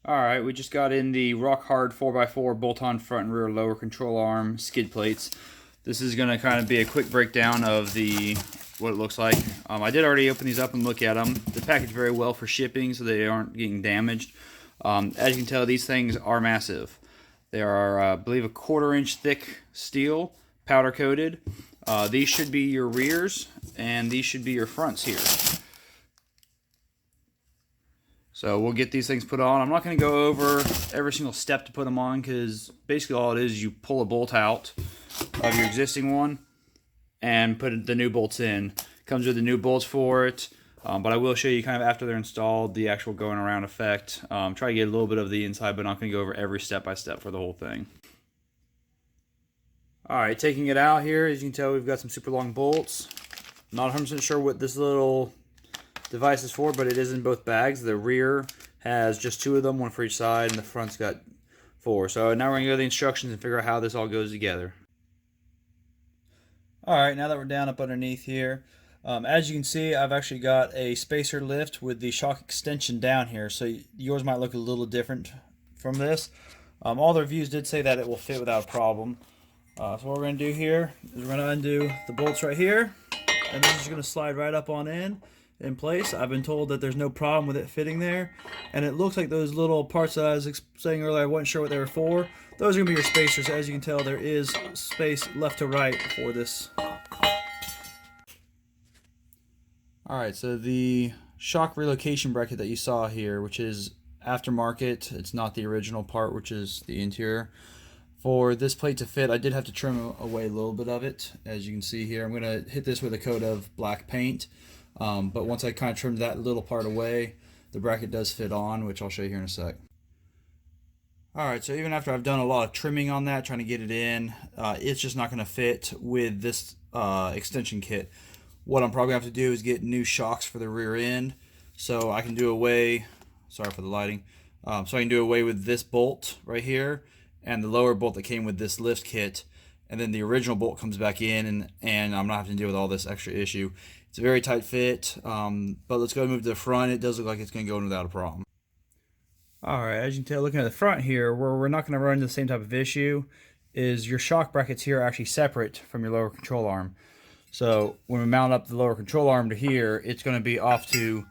Alright, we just got in the rock hard 4x4 bolt-on front and rear lower control arm skid plates. This is going to kind of be a quick breakdown of what it looks like. I did already open these up and look at them. They're packaged very well for shipping so they aren't getting damaged. As you can tell, these things are massive. They are, I believe, a 1/4 inch thick steel, powder coated. These should be your rears and these should be your fronts here. So we'll get these things put on. I'm not going to go over every single step to put them on because basically all it is you pull a bolt out of your existing one and put the new bolts in. Comes with the new bolts for it, but I will show you kind of after they're installed the actual going around effect. Try to get a little bit of the inside, but not going to go over every step by step for the whole thing. Alright, taking it out here, as you can tell we've got some super long bolts. Not 100% sure what this little device is for, but it is in both bags. The rear has just 2 of them, one for each side, and the front's got 4. So now we're going to go to the instructions and figure out how this all goes together. Alright, now that we're down up underneath here, as you can see, I've actually got a spacer lift with the shock extension down here, so yours might look a little different from this. All the reviews did say that it will fit without a problem. So what we're going to do here is we're going to undo the bolts right here, and this is going to slide right up on in place. I've been told that there's no problem with it fitting there, and it looks like those little parts that I was saying earlier I wasn't sure what they were for. Those are going to be your spacers. As you can tell, there is space left to right for this. Alright, so the shock relocation bracket that you saw here, which is aftermarket, it's not the original part, which is the interior. For this plate to fit, I did have to trim away a little bit of it. As you can see here, I'm going to hit this with a coat of black paint. But once I kind of trimmed that little part away, the bracket does fit on, which I'll show you here in a sec. Alright, so even after I've done a lot of trimming on that, trying to get it in, it's just not going to fit with this extension kit. What I'm probably going to have to do is get new shocks for the rear end, so I can do away, sorry for the lighting, so I can do away with this bolt right here, and the lower bolt that came with this lift kit, and then the original bolt comes back in, and I'm not having to deal with all this extra issue. It's a very tight fit, but let's go move to the front. It does look like it's going to go in without a problem. Alright, as you can tell, looking at the front here, where we're not going to run into the same type of issue, is your shock brackets here are actually separate from your lower control arm. So when we mount up the lower control arm to here, it's going to be off to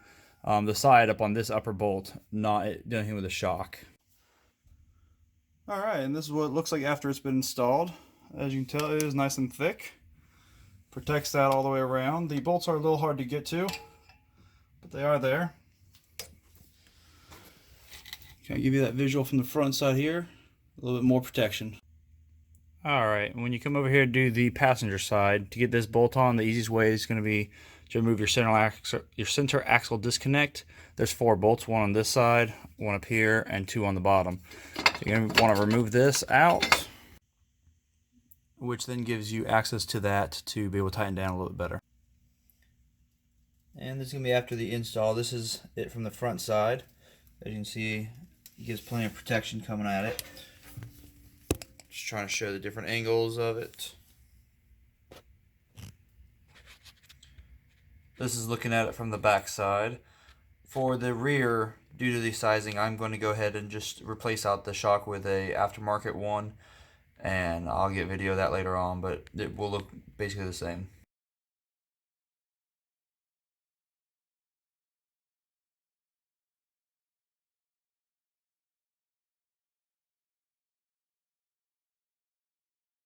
the side up on this upper bolt, not doing anything with the shock. Alright, and this is what it looks like after it's been installed. As you can tell, it is nice and thick. Protects that all the way around. The bolts are a little hard to get to, but they are there. Can I give you that visual from the front side here? A little bit more protection. Alright, when you come over here to do the passenger side, to get this bolt on, the easiest way is going to be to remove your center axle disconnect. There's 4 bolts, one on this side, one up here, and 2 on the bottom. So you're going to want to remove this out, which then gives you access to that to be able to tighten down a little bit better. And this is going to be after the install. This is it from the front side. As you can see, it gives plenty of protection coming at it. Just trying to show the different angles of it. This is looking at it from the back side. For the rear, due to the sizing, I'm going to go ahead and just replace out the shock with a aftermarket one, and I'll get video of that later on, but it will look basically the same.